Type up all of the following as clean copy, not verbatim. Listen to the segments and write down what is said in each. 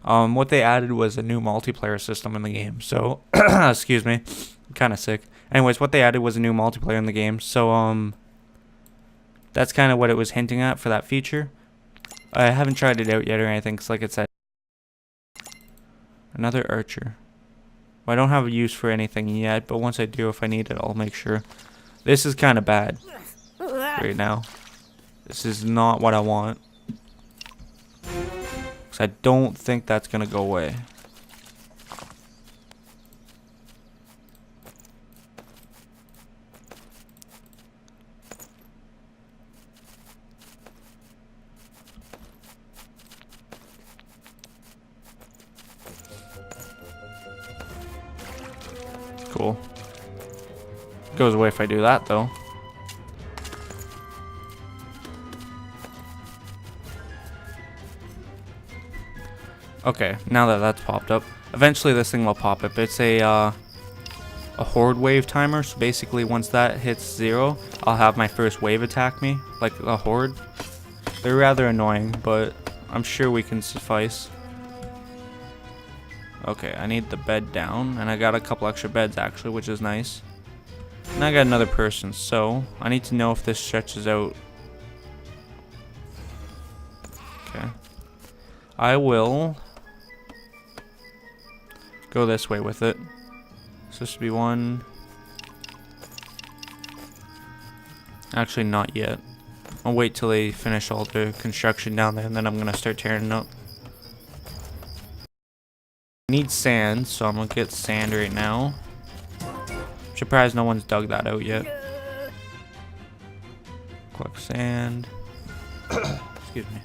What they added was a new multiplayer system in the game. So, excuse me, I'm kind of sick. Anyways, what they added was a new multiplayer in the game. So, that's kind of what it was hinting at for that feature. I haven't tried it out yet or anything, because like it said, another archer. Well, I don't have a use for anything yet, but once I do, if I need it, I'll make sure. This is kind of bad right now. This is not what I want. Because I don't think that's going to go away. Cool. Goes away if I do that, though. Okay, now that that's popped up, eventually this thing will pop up. It's a horde wave timer, so basically once that hits 0, I'll have my first wave attack me, like a horde. They're rather annoying, but I'm sure we can suffice. Okay, I need the bed down, and I got a couple extra beds actually, which is nice. And I got another person, so I need to know if this stretches out. Okay. I will go this way with it. So this should be one. Actually, not yet. I'll wait till they finish all the construction down there, and then I'm gonna start tearing it up. I need sand, so I'm gonna get sand right now. I'm surprised no one's dug that out yet. Collect sand. Excuse me.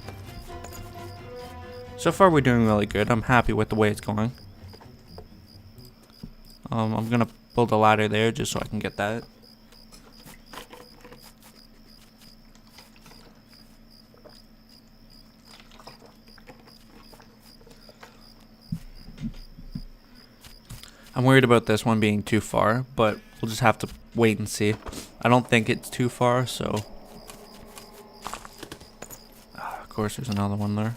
So far we're doing really good. I'm happy with the way it's going. I'm gonna build a ladder there just so I can get that. I'm worried about this one being too far, but we'll just have to wait and see. I don't think it's too far, so... Of course there's another one there.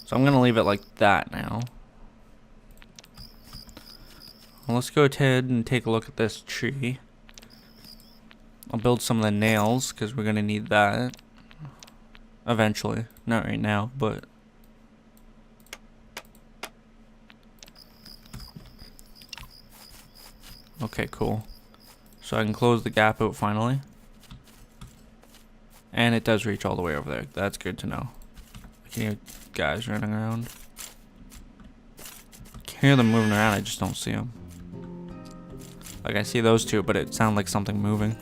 So I'm gonna leave it like that now. Well, let's go ahead and take a look at this tree. I'll build some of the nails because we're gonna need that eventually. Not right now, but okay, cool. So I can close the gap out finally. And it does reach all the way over there. That's good to know. I can hear guys running around. I can hear them moving around, I just don't see them. Like I see those two, but it sounds like something moving.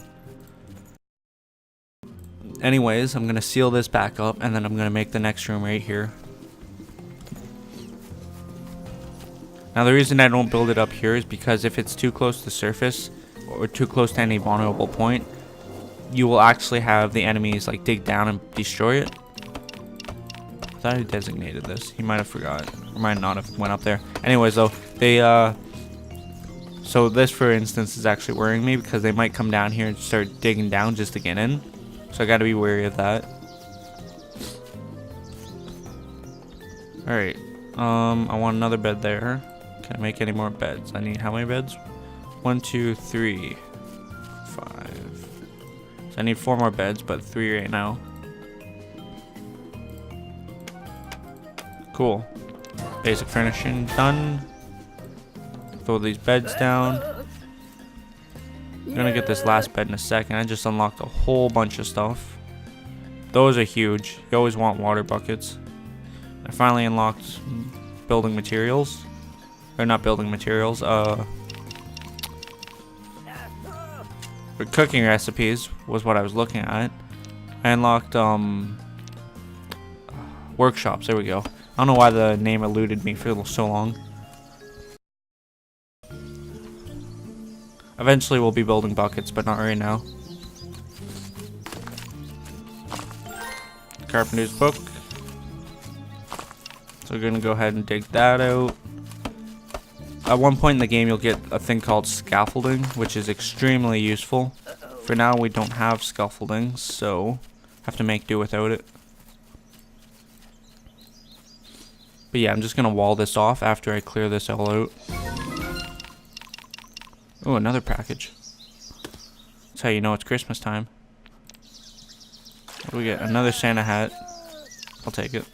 Anyways, I'm gonna seal this back up, and then I'm gonna make the next room right here. Now the reason I don't build it up here is because if it's too close to the surface, or too close to any vulnerable point, you will actually have the enemies like dig down and destroy it. I thought he designated this. He might have forgot, or might not have went up there. Anyways, though, they so this, for instance, is actually worrying me because they might come down here and start digging down just to get in. So I got to be wary of that. All right. I want another bed there. Can I make any more beds? I need how many beds? 1, 2, 3, 5. So I need 4 more beds, but 3 right now. Cool. Basic furnishing done. Throw these beds down. I'm gonna get this last bed in a second. I just unlocked a whole bunch of stuff. Those are huge. You always want water buckets. I finally unlocked building materials. Or not building materials, for cooking recipes was what I was looking at. I unlocked workshops, there we go. I don't know why the name eluded me for so long. Eventually we'll be building buckets, but not right now. Carpenter's book. So we're gonna go ahead and dig that out. At one point in the game you'll get a thing called scaffolding, which is extremely useful For now, we don't have scaffolding, so have to make do without it. But yeah, I'm just gonna wall this off after I clear this all out. Oh, another package. That's how you know it's Christmas time. What do we get? Another Santa hat. I'll take it.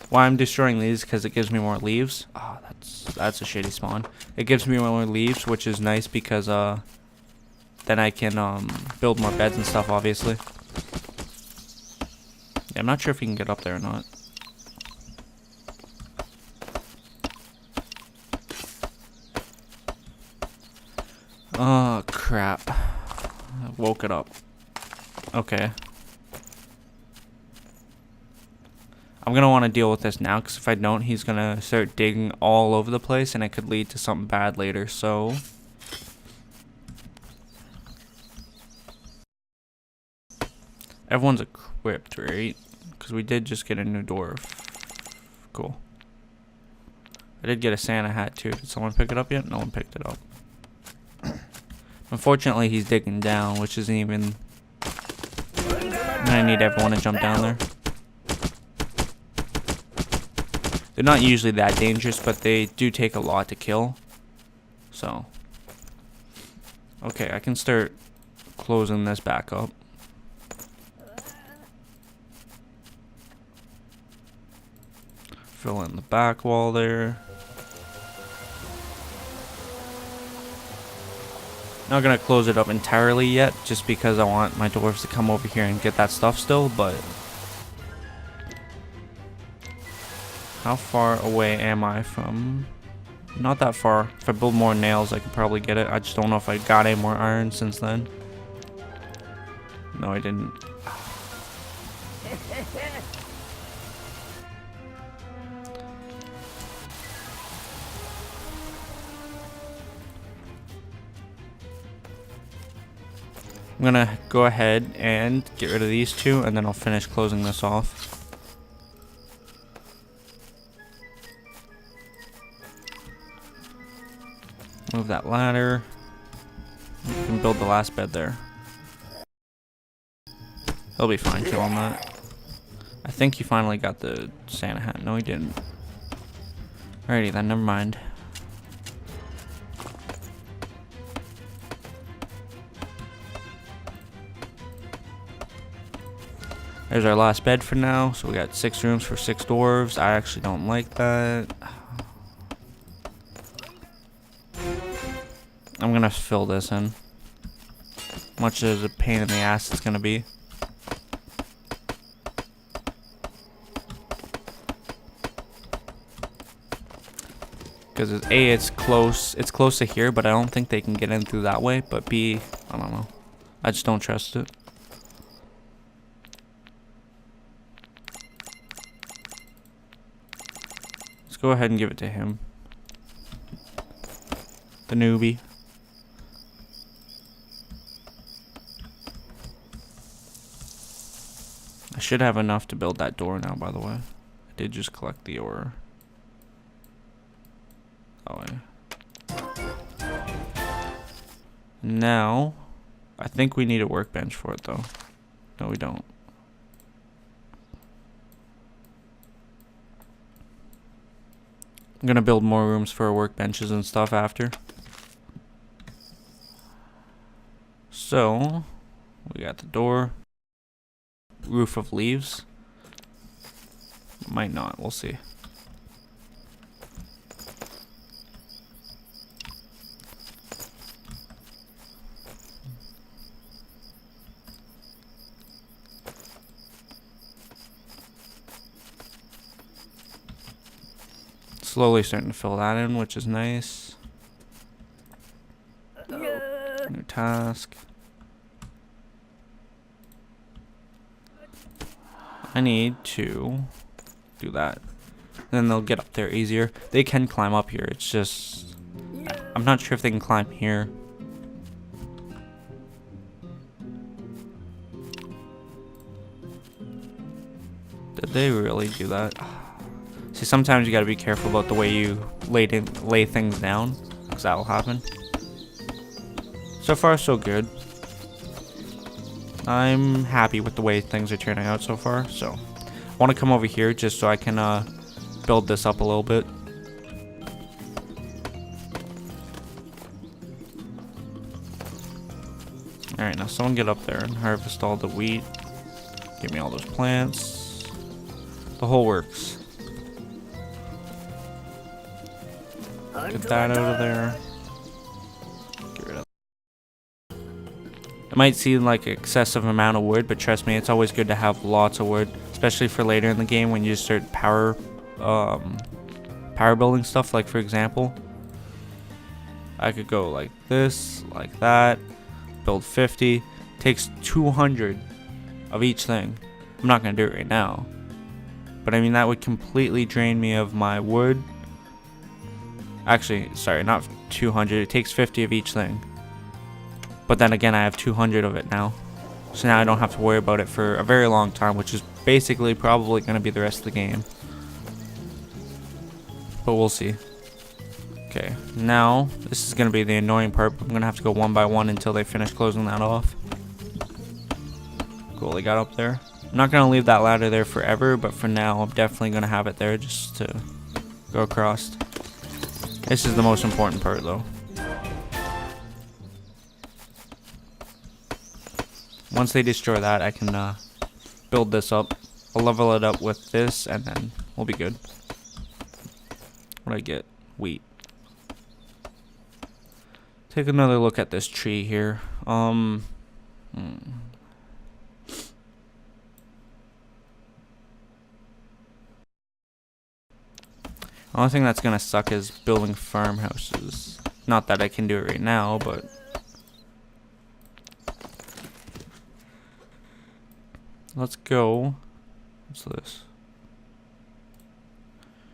Why I'm destroying these because it gives me more leaves. Oh, that's a shitty spawn. It gives me more leaves, which is nice because then I can build more beds and stuff, obviously. Yeah, I'm not sure if you can get up there or not. Oh crap. I woke it up. Okay. I'm gonna want to deal with this now, because if I don't, he's gonna start digging all over the place, and it could lead to something bad later, so... Everyone's equipped, right? Because we did just get a new dwarf. Cool. I did get a Santa hat, too. Did someone pick it up yet? No one picked it up. Unfortunately, he's digging down, which isn't even... I need everyone to jump down there. They're not usually that dangerous, but they do take a lot to kill. So. Okay, I can start closing this back up. Fill in the back wall there. Not gonna close it up entirely yet, just because I want my dwarves to come over here and get that stuff still, but... How far away am I from... Not that far. If I build more nails, I could probably get it. I just don't know if I got any more iron since then. No, I didn't. I'm gonna go ahead and get rid of these two, and then I'll finish closing this off. Move that ladder. You can build the last bed there. He'll be fine killing that. I think he finally got the Santa hat. No, he didn't. Alrighty then, never mind. There's our last bed for now. So we got 6 rooms for 6 dwarves. I actually don't like that. I'm gonna fill this in. Much as a pain in the ass it's gonna be. Because A, it's close to here, but I don't think they can get in through that way. But B, I don't know. I just don't trust it. Let's go ahead and give it to him. The newbie. I should have enough to build that door now, by the way. I did just collect the ore. Oh, yeah. Now, I think we need a workbench for it, though. No, we don't. I'm gonna build more rooms for workbenches and stuff after. So, we got the door. Roof of leaves. Might not, we'll see. Slowly starting to fill that in, which is nice. New task. I need to do that. Then they'll get up there easier. They can climb up here. It's just... I'm not sure if they can climb here. Did they really do that? See, sometimes you gotta be careful about the way you lay things down. because that will happen. So far, so good. I'm happy with the way things are turning out so far. So I want to come over here just so I can build this up a little bit. Alright, now someone get up there and harvest all the wheat. Give me all those plants. The whole works. Get that out of there. Get rid of. It might seem like an excessive amount of wood, but trust me, it's always good to have lots of wood, especially for later in the game when you start power building stuff. Like for example, I could go like this, like that, build 50. Takes 200 of each thing. I'm not gonna do it right now, but I mean that would completely drain me of my wood. Actually, sorry, not 200. It takes 50 of each thing. But then again, I have 200 of it now. So now I don't have to worry about it for a very long time, which is basically probably going to be the rest of the game. But we'll see. Okay, now this is going to be the annoying part. I'm going to have to go one by one until they finish closing that off. Cool, they got up there. I'm not going to leave that ladder there forever, but for now, I'm definitely going to have it there just to go across. This is the most important part, though. Once they destroy that, I can build this up. I'll level it up with this, and then we'll be good. What do I get? Wheat. Take another look at this tree here. The only thing that's gonna suck is building farmhouses. Not that I can do it right now, but let's go. What's this?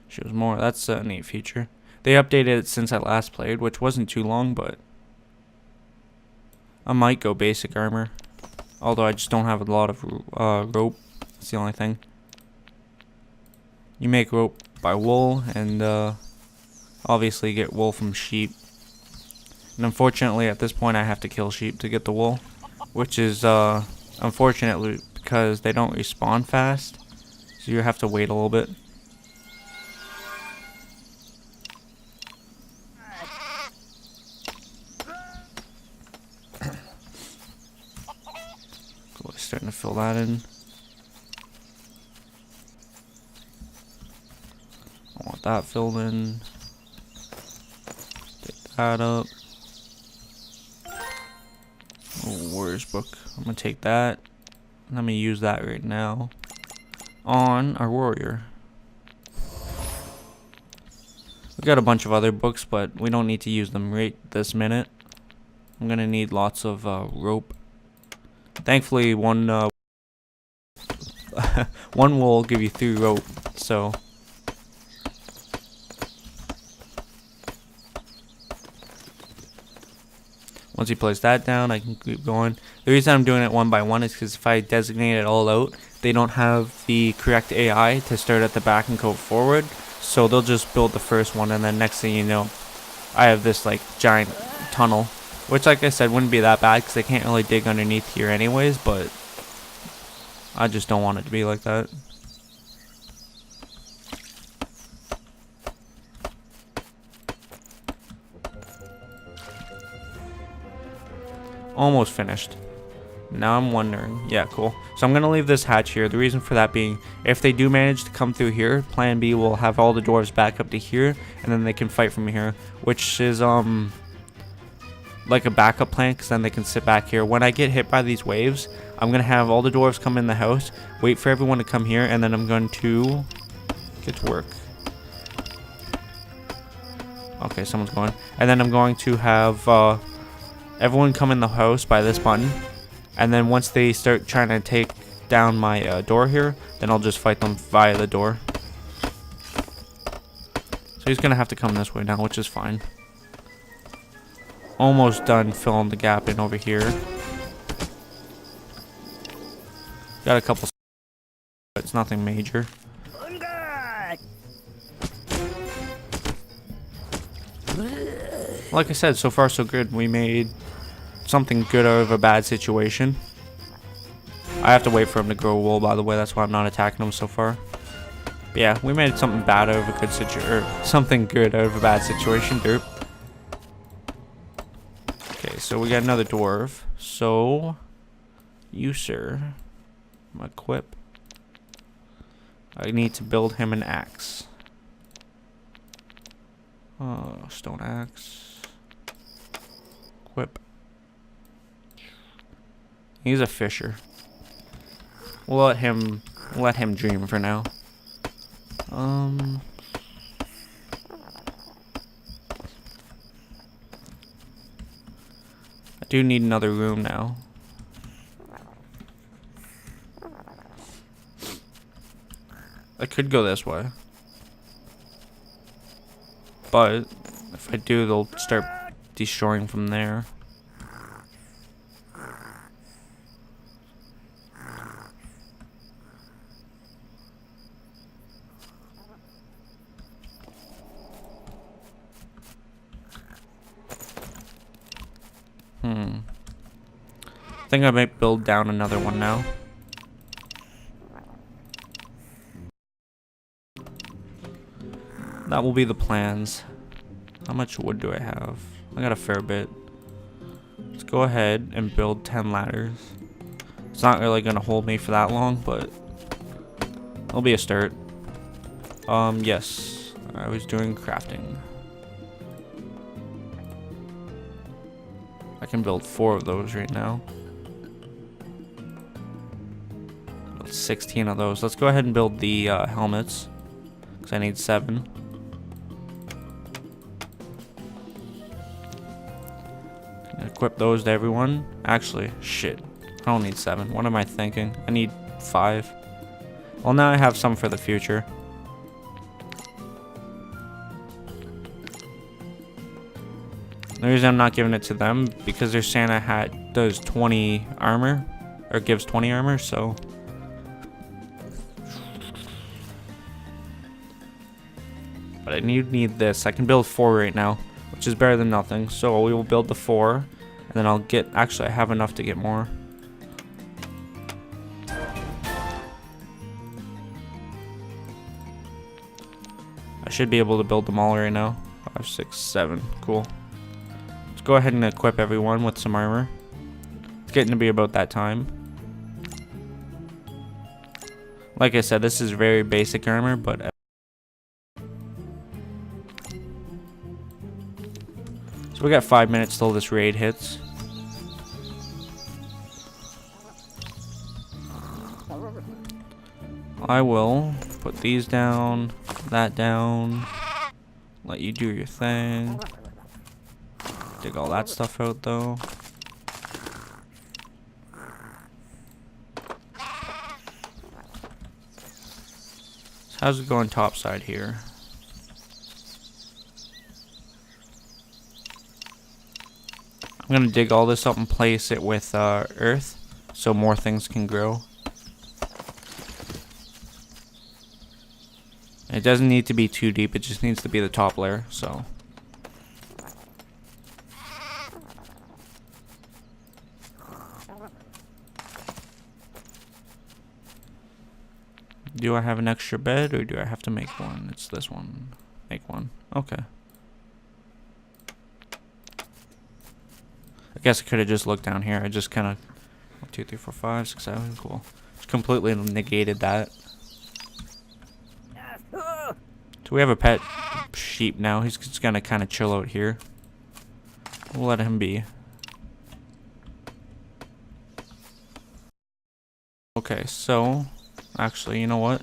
Shows more. That's a neat feature. They updated it since I last played, which wasn't too long, but I might go basic armor. Although I just don't have a lot of rope. That's the only thing. You make rope by wool, and obviously get wool from sheep. And unfortunately, at this point, I have to kill sheep to get the wool, which is unfortunately because they don't respawn fast, so you have to wait a little bit. Cool, starting to fill that in. I want that filled in. Get that up. Oh, warrior's book. I'm gonna take that. Let me use that right now on our warrior. We got a bunch of other books, but we don't need to use them right this minute. I'm gonna need lots of rope. Thankfully, one one will give you 3 rope, so. Once you place that down, I can keep going. The reason I'm doing it one by one is because if I designate it all out, they don't have the correct AI to start at the back and go forward. So they'll just build the first one, and then next thing you know, I have this like giant tunnel. Which, like I said, wouldn't be that bad because they can't really dig underneath here anyways, but I just don't want it to be like that. Almost finished. Now I'm wondering. Yeah, cool. So I'm going to leave this hatch here. The reason for that being, if they do manage to come through here, plan B will have all the dwarves back up to here, and then they can fight from here, which is like a backup plan, because then they can sit back here. When I get hit by these waves, I'm going to have all the dwarves come in the house, wait for everyone to come here, and then I'm going to get to work. Okay, someone's going. And then I'm going to have everyone come in the house by this button, and then once they start trying to take down my door here, then I'll just fight them via the door. So he's gonna have to come this way now, which is fine. Almost done filling the gap in over here. Got a couple, but it's nothing major. Like I said, so far so good. We made something good out of a bad situation. I have to wait for him to grow wool, by the way. That's why I'm not attacking him so far. But yeah, we made something bad out of a good situation, or something good out of a bad situation. Derp. Okay, so we got another dwarf. So, you, sir, equip. I need to build him an axe. Oh, stone axe. Equip. He's a fisher. We'll let him dream for now. I do need another room now. I could go this way. But if I do, they'll start destroying from there. I think I might build down another one now. That will be the plans. How much wood do I have? I got a fair bit. Let's go ahead and build 10 ladders. It's not really gonna hold me for that long, but it'll be a start. Yes, I was doing crafting. I can build 4 of those right now. 16 of those. Let's go ahead and build the helmets, because I need 7. Equip those to everyone. Actually, shit. I don't need 7. What am I thinking? I need 5. Well, now I have some for the future. The reason I'm not giving it to them, because their Santa hat does 20 armor, or gives 20 armor, so... But I need this. I can build 4 right now, which is better than nothing. So we will build the 4, and then I'll get... Actually, I have enough to get more. I should be able to build them all right now. 5, 6, 7. Cool. Let's go ahead and equip everyone with some armor. It's getting to be about that time. Like I said, this is very basic armor, but... So we got 5 minutes till this raid hits. I will put these down, that down, let you do your thing. Dig all that stuff out though. So how's it going topside here? I'm gonna dig all this up and place it with earth so more things can grow. It doesn't need to be too deep, it just needs to be the top layer, so. Do I have an extra bed or do I have to make one? It's this one. Make one. Okay. I guess I could have just looked down here. I just kind of 1, 2, 3, 4, 5, 6, 7. Cool. Just completely negated that. So we have a pet sheep now. He's just gonna kind of chill out here. We'll let him be. Okay, so actually, you know what?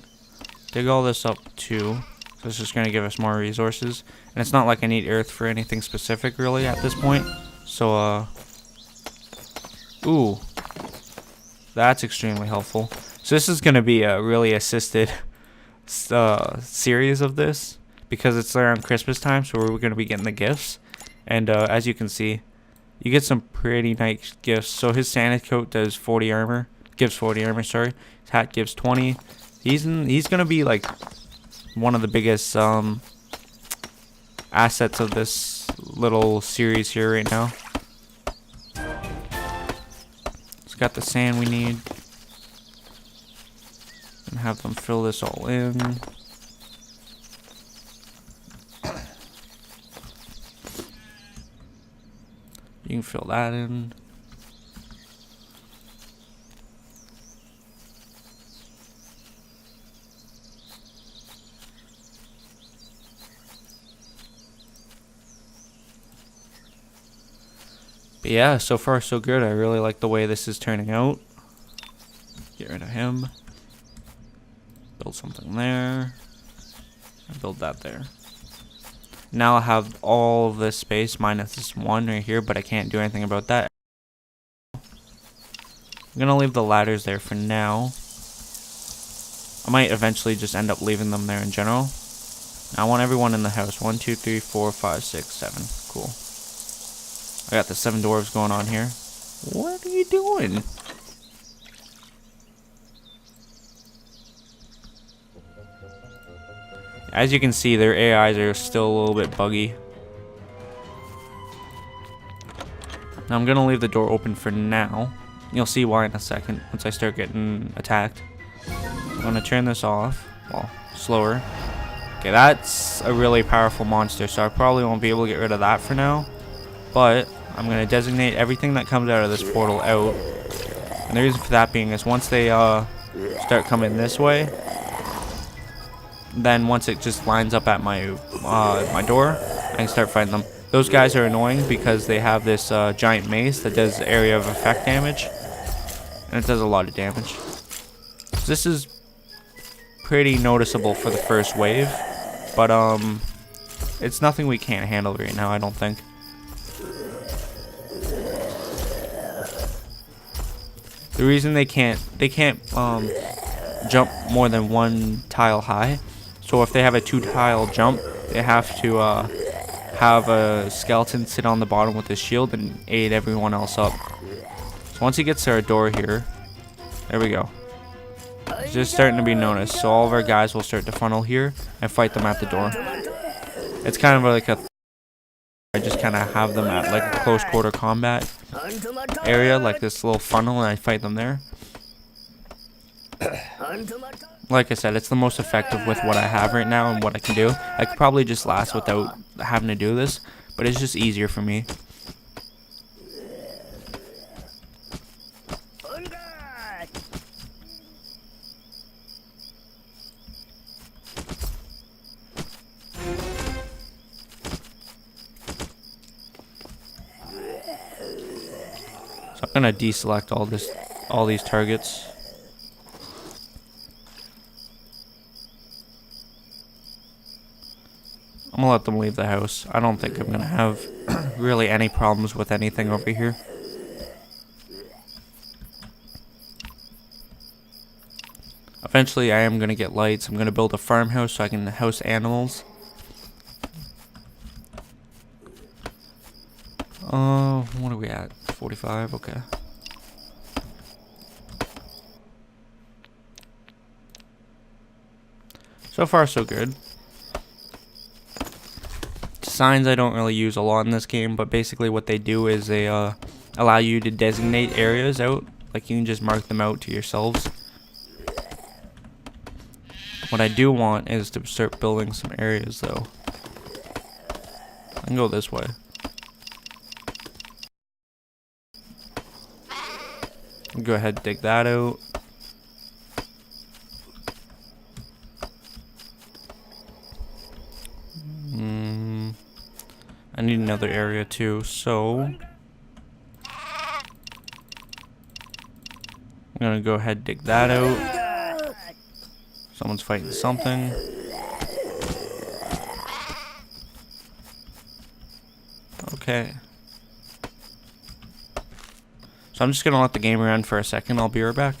Dig all this up too. This is gonna give us more resources, and it's not like I need earth for anything specific really at this point. So ooh, that's extremely helpful. So this is gonna be a really assisted series of this because it's around Christmas time, so we're gonna be getting the gifts, and as you can see, you get some pretty nice gifts. So his Santa coat does 40 armor, gives 40 armor. Sorry, his hat gives 20. He's gonna be like one of the biggest assets of this little series here right now. It's got the sand we need. And have them fill this all in. You can fill that in. But yeah, so far so good. I really like the way this is turning out. Get rid of him. Build something there. And build that there. Now I'll have all of this space minus this one right here, but I can't do anything about that. I'm gonna leave the ladders there for now. I might eventually just end up leaving them there in general. Now I want everyone in the house. 1, 2, 3, 4, 5, 6, 7. Cool. I got the 7 dwarves going on here. What are you doing? As you can see, their AIs are still a little bit buggy. Now I'm gonna leave the door open for now. You'll see why in a second once I start getting attacked. I'm gonna turn this off. Well, slower. Okay, that's a really powerful monster, so I probably won't be able to get rid of that for now. But I'm gonna designate everything that comes out of this portal out. And the reason for that being is once they start coming this way, then once it just lines up at my my door, I can start fighting them. Those guys are annoying because they have this giant mace that does area of effect damage, and it does a lot of damage. This is pretty noticeable for the first wave, but it's nothing we can't handle right now, I don't think. The reason they can't jump more than 1 tile high. So if they have a 2 tile jump, they have to have a skeleton sit on the bottom with his shield and aid everyone else up. So once he gets to our door here, there we go. It's just starting to be noticed. So all of our guys will start to funnel here and fight them at the door. It's kind of like a... I just kind of have them at like a close quarter combat area, like this little funnel, and I fight them there. Like I said, it's the most effective with what I have right now and what I can do. I could probably just last without having to do this, but it's just easier for me. So I'm gonna deselect all these targets. I'm gonna let them leave the house. I don't think I'm gonna have really any problems with anything over here. Eventually I am gonna get lights. I'm gonna build a farmhouse so I can house animals. What are we at? 45? Okay. So far so good. Signs I don't really use a lot in this game, but basically what they do is they allow you to designate areas out. Like you can just mark them out to yourselves. What I do want is to start building some areas though. I can go this way. Go ahead and dig that out. I need another area too, so I'm gonna go ahead and dig that out. Someone's fighting something. Okay. So I'm just gonna let the game run for a second. I'll be right back.